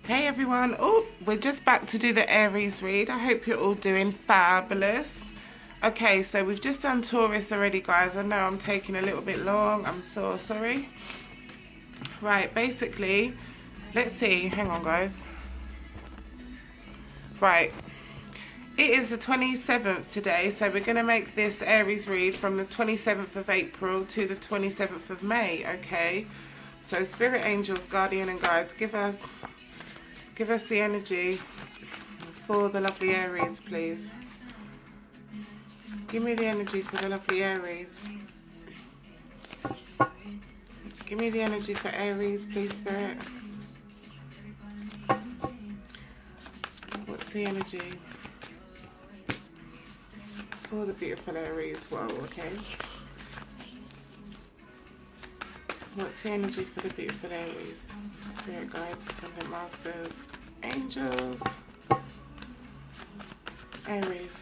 Hey everyone, oh, we're just back to do the Aries read. I hope you're all doing fabulous. Okay, so we've just done Taurus already, guys. I know I'm taking a little bit long, I'm so sorry. Right, basically, let's see, hang on guys. Right, it is the 27th today, so we're going to make this Aries read from the 27th of April to the 27th of May, okay? So Spirit Angels, Guardian and Guides, give us the energy for the lovely Aries, please. Give me the energy for the lovely Aries. Give me the energy for Aries, please, Spirit. What's the energy for the beautiful Aries? Whoa, okay. What's the energy for the beautiful Aries? Spirit guides, ascendant masters, angels, Aries.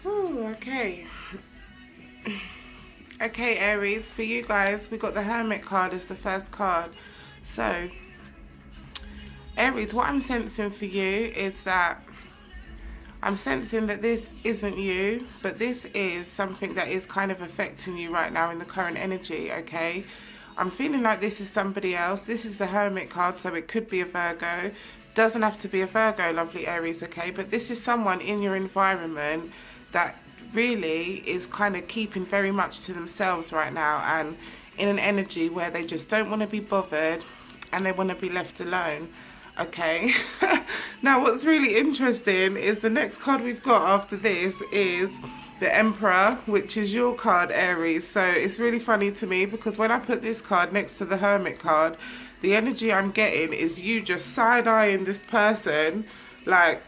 Ooh, okay. Okay, Aries, for you guys, we got the Hermit card as the first card. So, Aries, what I'm sensing for you is that I'm sensing that this isn't you, but this is something that is kind of affecting you right now in the current energy, okay? I'm feeling like this is somebody else. This is the Hermit card, so it could be a Virgo. Doesn't have to be a Virgo, lovely Aries, okay? But this is someone in your environment that really is kind of keeping very much to themselves right now and in an energy where they just don't want to be bothered and they want to be left alone, okay? Now what's really interesting is the next card we've got after this is the Emperor, which is your card, Aries. So it's really funny to me because when I put this card next to the Hermit card, the energy I'm getting is you just side-eyeing this person like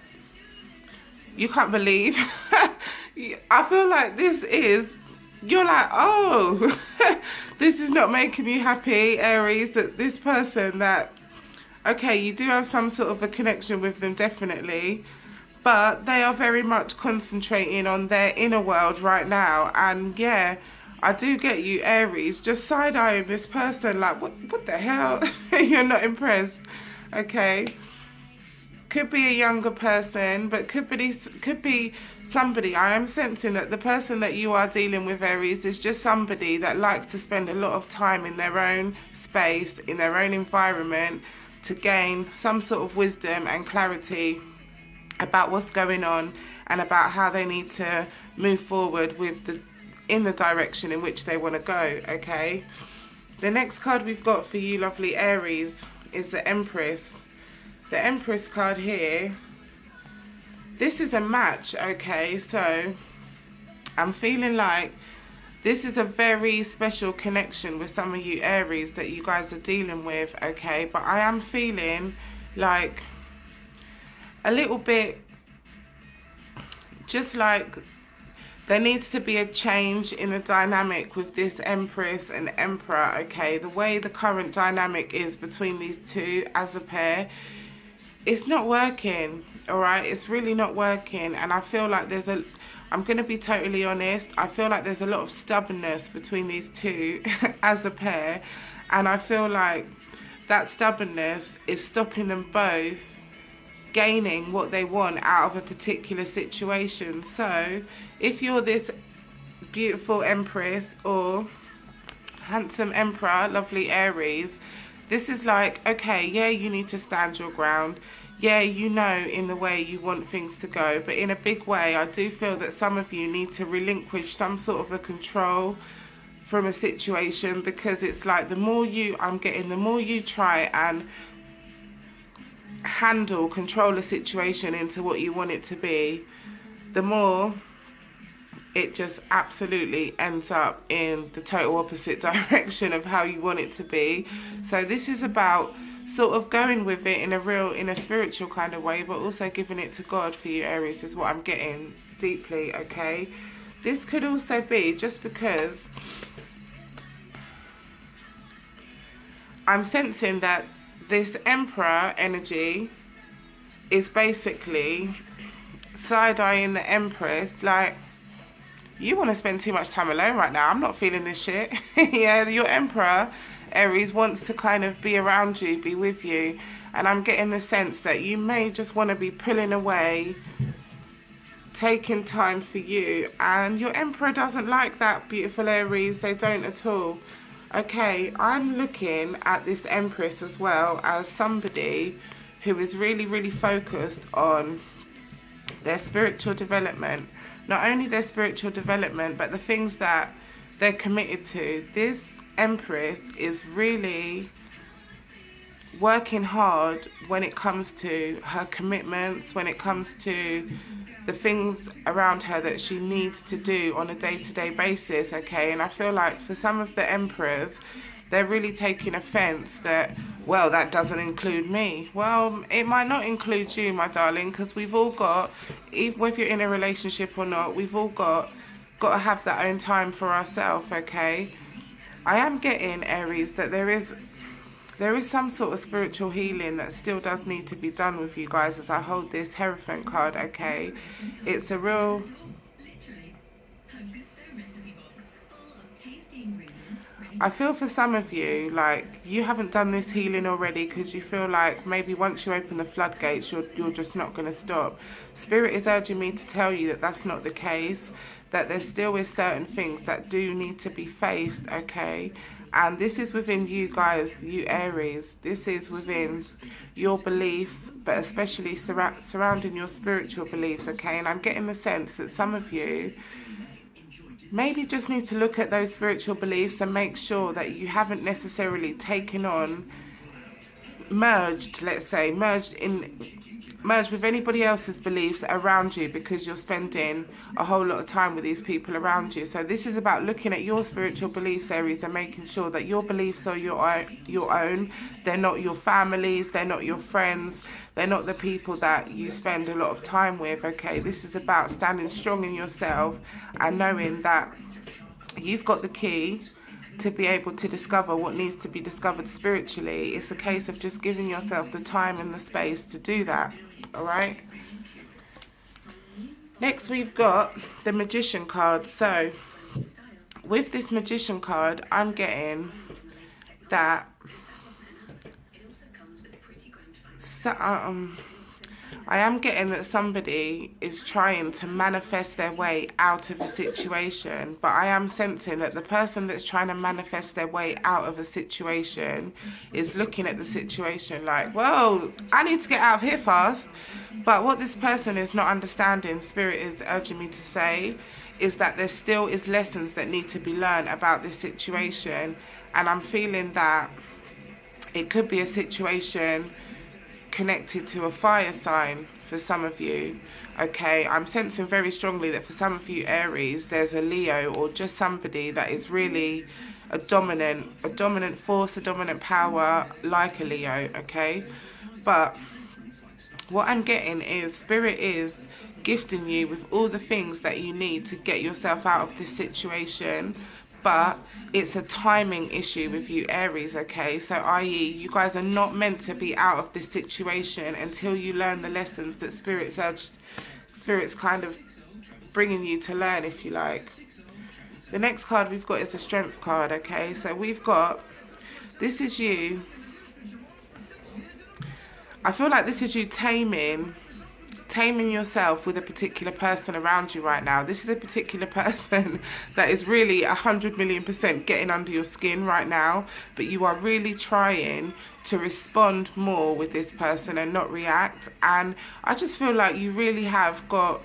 you can't believe. I feel like you're like, oh, this is not making you happy, Aries, that this person that, okay, you do have some sort of a connection with them, definitely, but they are very much concentrating on their inner world right now. And yeah, I do get you, Aries, just side-eyeing this person like, what the hell? You're not impressed, okay? Could be a younger person, but could be somebody. I am sensing that the person that you are dealing with, Aries, is just somebody that likes to spend a lot of time in their own space, in their own environment, to gain some sort of wisdom and clarity about what's going on and about how they need to move forward with in the direction in which they want to go, okay? The next card we've got for you, lovely Aries, is the Empress. The Empress card here, this is a match, okay? So I'm feeling like this is a very special connection with some of you Aries that you guys are dealing with, okay? But I am feeling like a little bit just like there needs to be a change in the dynamic with this Empress and Emperor, okay? The way the current dynamic is between these two as a pair, it's not working, all right? It's really not working. And I feel like I'm going to be totally honest, I feel like there's a lot of stubbornness between these two as a pair. And I feel like that stubbornness is stopping them both gaining what they want out of a particular situation. So if you're this beautiful Empress or handsome Emperor, lovely Aries, this is like, okay, yeah, you need to stand your ground. Yeah, you know in the way you want things to go. But in a big way, I do feel that some of you need to relinquish some sort of a control from a situation, because it's like the more you try and control a situation into what you want it to be, the more it just absolutely ends up in the total opposite direction of how you want it to be. So this is about sort of going with it in a spiritual kind of way, but also giving it to God for you, Aries, is what I'm getting deeply, okay? This could also be just because I'm sensing that this Emperor energy is basically side-eyeing the Empress, like, you want to spend too much time alone right now. I'm not feeling this shit. Yeah, your Emperor, Aries, wants to kind of be around you, be with you. And I'm getting the sense that you may just want to be pulling away, taking time for you. And your Emperor doesn't like that, beautiful Aries. They don't at all. Okay, I'm looking at this Empress as well as somebody who is really, really focused on their spiritual development. Not only their spiritual development, but the things that they're committed to. This Empress is really working hard when it comes to her commitments, when it comes to the things around her that she needs to do on a day-to-day basis, okay? And I feel like for some of the Emperors, they're really taking offense that, well, that doesn't include me. Well, it might not include you, my darling, because we've all got, even if you're in a relationship or not, we've all got to have that own time for ourselves, okay? I am getting, Aries, that there is some sort of spiritual healing that still does need to be done with you guys as I hold this Hierophant card, okay? It's a real... I feel for some of you, like, you haven't done this healing already because you feel like maybe once you open the floodgates, you're just not going to stop. Spirit is urging me to tell you that that's not the case, that there still is certain things that do need to be faced, okay? And this is within you guys, you Aries. This is within your beliefs, but especially surrounding your spiritual beliefs, okay? And I'm getting the sense that some of you maybe just need to look at those spiritual beliefs and make sure that you haven't necessarily taken on, merged with anybody else's beliefs around you, because you're spending a whole lot of time with these people around you. So this is about looking at your spiritual beliefs, Aries, and making sure that your beliefs are your own. They're not your families, they're not your friends, they're not the people that you spend a lot of time with, okay? This is about standing strong in yourself and knowing that you've got the key to be able to discover what needs to be discovered spiritually. It's a case of just giving yourself the time and the space to do that, all right? Next, we've got the Magician card. So with this Magician card, I'm getting that I am getting that somebody is trying to manifest their way out of a situation, but I am sensing that the person that's trying to manifest their way out of a situation is looking at the situation like, well, I need to get out of here fast. But what this person is not understanding, Spirit is urging me to say, is that there still is lessons that need to be learned about this situation. And I'm feeling that it could be a situation connected to a fire sign for some of you, okay? I'm sensing very strongly that for some of you Aries, there's a Leo or just somebody that is really a dominant force, a dominant power, like a Leo, okay? But what I'm getting is Spirit is gifting you with all the things that you need to get yourself out of this situation. But it's a timing issue with you Aries, okay? So i.e. you guys are not meant to be out of this situation until you learn the lessons that Spirit's kind of bringing you to learn, if you like. The next card we've got is the Strength card, okay? So we've got, this is you. I feel like this is you taming yourself with a particular person around you right now. This is a particular person that is really 100,000,000% getting under your skin right now, but you are really trying to respond more with this person and not react. And I just feel like you really have got,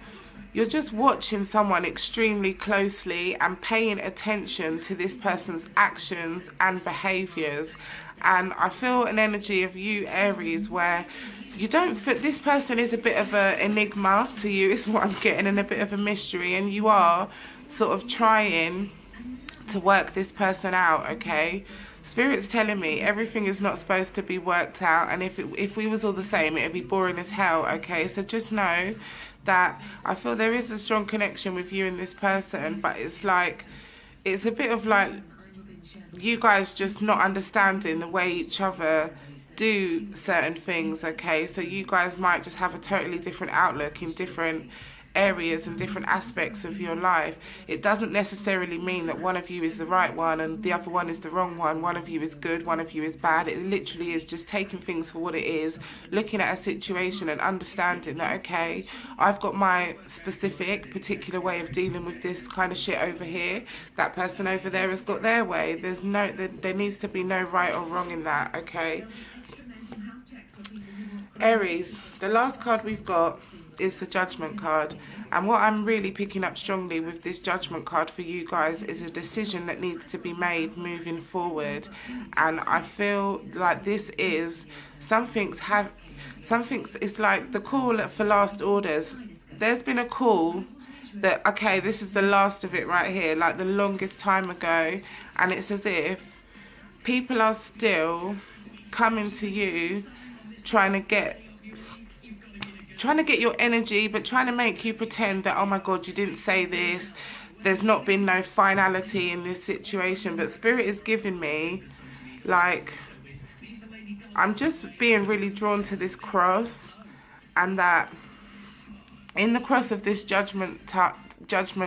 you're just watching someone extremely closely and paying attention to this person's actions and behaviors. And I feel an energy of you Aries where you don't fit, this person is a bit of an enigma to you, is what I'm getting, and a bit of a mystery, and you are sort of trying to work this person out, okay? Spirit's telling me everything is not supposed to be worked out, and if we was all the same, it'd be boring as hell, okay? So just know that I feel there is a strong connection with you and this person, but it's like, it's a bit of like you guys just not understanding the way each other do certain things, okay? So you guys might just have a totally different outlook in different areas and different aspects of your life. It doesn't necessarily mean that one of you is the right one and the other one is the wrong one of you is good, one of you is bad. It literally is just taking things for what it is, looking at a situation and understanding that, okay, I've got my specific particular way of dealing with this kind of shit over here. That person over there has got their way. There needs to be no right or wrong in that, okay? Aries, the last card we've got is the Judgment card, and what I'm really picking up strongly with this Judgment card for you guys is a decision that needs to be made moving forward. And I feel like this is it's like the call for last orders. There's been a call that, okay, this is the last of it right here, like the longest time ago, and it's as if people are still coming to you trying to get your energy, but trying to make you pretend that, oh my God, you didn't say this. There's not been no finality in this situation. But Spirit is giving me, like, I'm just being really drawn to this cross, and that in the cross of this judgment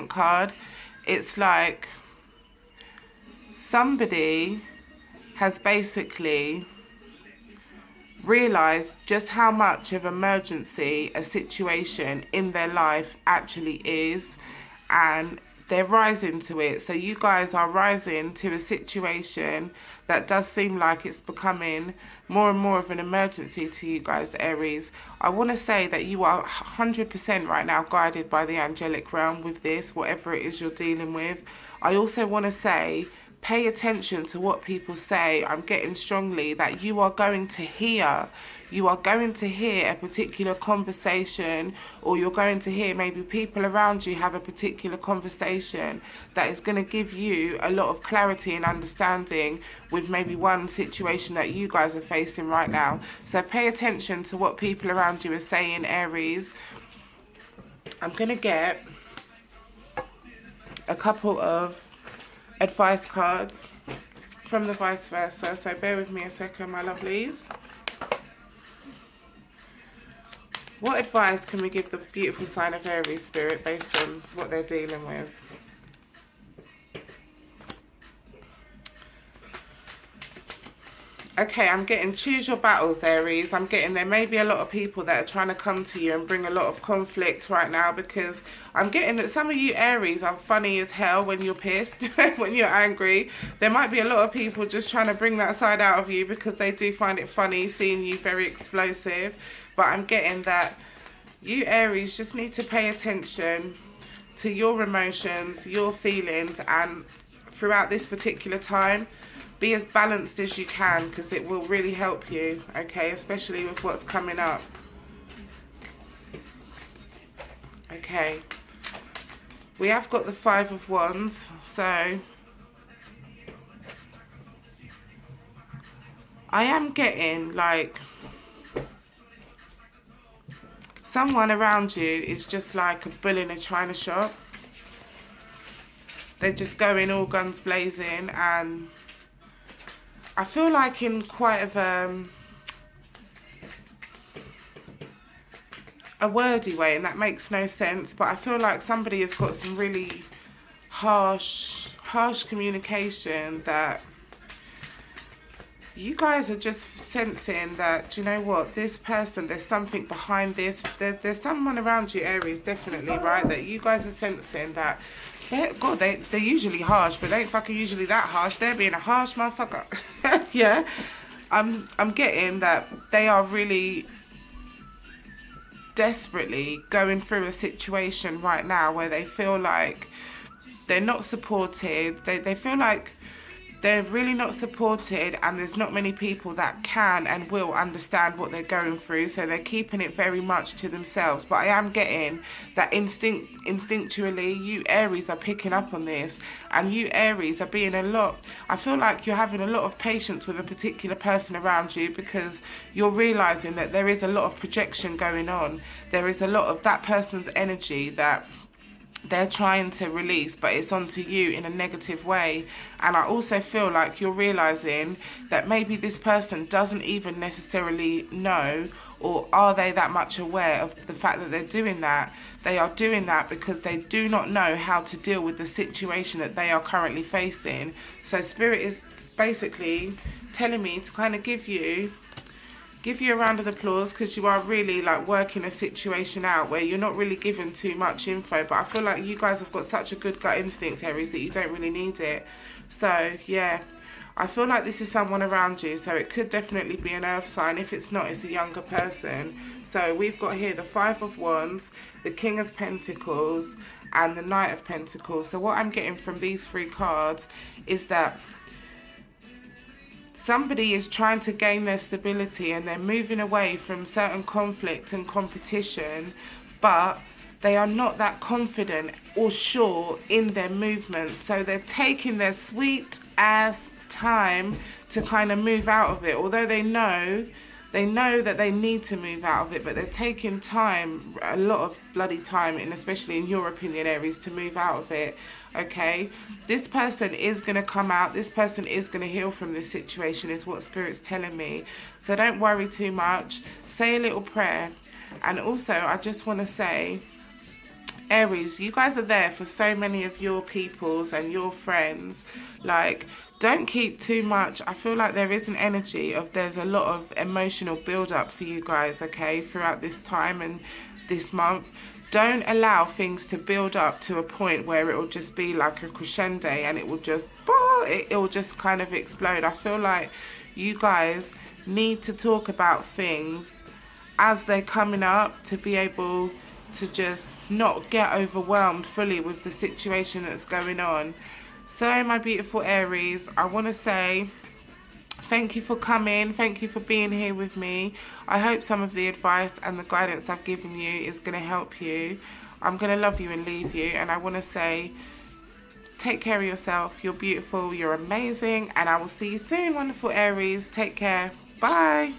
card, it's like somebody has basically realize just how much of emergency a situation in their life actually is, and they're rising to it. So you guys are rising to a situation that does seem like it's becoming more and more of an emergency to you guys, Aries. I want to say that you are 100% right now guided by the angelic realm with this, whatever it is you're dealing with. I also want to say, pay attention to what people say. I'm getting strongly that you are going to hear a particular conversation, or you're going to hear maybe people around you have a particular conversation that is going to give you a lot of clarity and understanding with maybe one situation that you guys are facing right now. So pay attention to what people around you are saying, Aries. I'm going to get a couple of advice cards from the vice versa, so bear with me a second, my lovelies. What advice can we give the beautiful sign of Aries, Spirit, based on what they're dealing with? Okay, I'm getting choose your battles, Aries. I'm getting there may be a lot of people that are trying to come to you and bring a lot of conflict right now, because I'm getting that some of you Aries are funny as hell when you're pissed, when you're angry. There might be a lot of people just trying to bring that side out of you because they do find it funny seeing you very explosive. But I'm getting that you Aries just need to pay attention to your emotions, your feelings, and throughout this particular time, be as balanced as you can, because it will really help you, okay, especially with what's coming up. Okay, we have got the Five of Wands, so I am getting like someone around you is just like a bull in a china shop. They're just going all guns blazing, and I feel like in quite of a wordy way, and that makes no sense, but I feel like somebody has got some really harsh communication that you guys are just sensing that, do you know what, this person, there's something behind this. There's someone around you, Aries, definitely, right, that you guys are sensing that, they're usually harsh, but they ain't fucking usually that harsh. They're being a harsh motherfucker. Yeah, I'm getting that they are really desperately going through a situation right now where they feel like they're not supported. They feel like they're really not supported, and there's not many people that can and will understand what they're going through, so they're keeping it very much to themselves. But I am getting that instinctually you Aries are picking up on this, and you Aries are being I feel like you're having a lot of patience with a particular person around you, because you're realizing that there is a lot of projection going on. There is a lot of that person's energy that they're trying to release, but it's onto you in a negative way. And I also feel like you're realizing that maybe this person doesn't even necessarily know, or are they that much aware of the fact that they're doing that. They are doing that because they do not know how to deal with the situation that they are currently facing. So Spirit is basically telling me to kind of give you a round of applause, because you are really like working a situation out where you're not really given too much info, but I feel like you guys have got such a good gut instinct, Aries, that you don't really need it. So yeah, I feel like this is someone around you, so it could definitely be an earth sign. If it's not, it's a younger person. So we've got here the Five of Wands, the King of Pentacles, and the Knight of Pentacles. So what I'm getting from these three cards is that somebody is trying to gain their stability and they're moving away from certain conflict and competition, but they are not that confident or sure in their movements. So they're taking their sweet ass time to kind of move out of it, although they know that they need to move out of it, but they're taking time, a lot of bloody time, and especially in your opinion, Aries, to move out of it. Okay, this person is going to come out, this person is going to heal from this situation, is what Spirit's telling me. So don't worry too much, say a little prayer. And also I just want to say, Aries, you guys are there for so many of your peoples and your friends. Like, don't keep too much. I feel like there is an energy of there's a lot of emotional build up for you guys, okay, throughout this time and this month. Don't allow things to build up to a point where it will just be like a crescendo and it will just kind of explode. I feel like you guys need to talk about things as they're coming up to be able to just not get overwhelmed fully with the situation that's going on. So my beautiful Aries, I want to say thank you for coming. Thank you for being here with me. I hope some of the advice and the guidance I've given you is going to help you. I'm going to love you and leave you. And I want to say, take care of yourself. You're beautiful. You're amazing. And I will see you soon, wonderful Aries. Take care. Bye.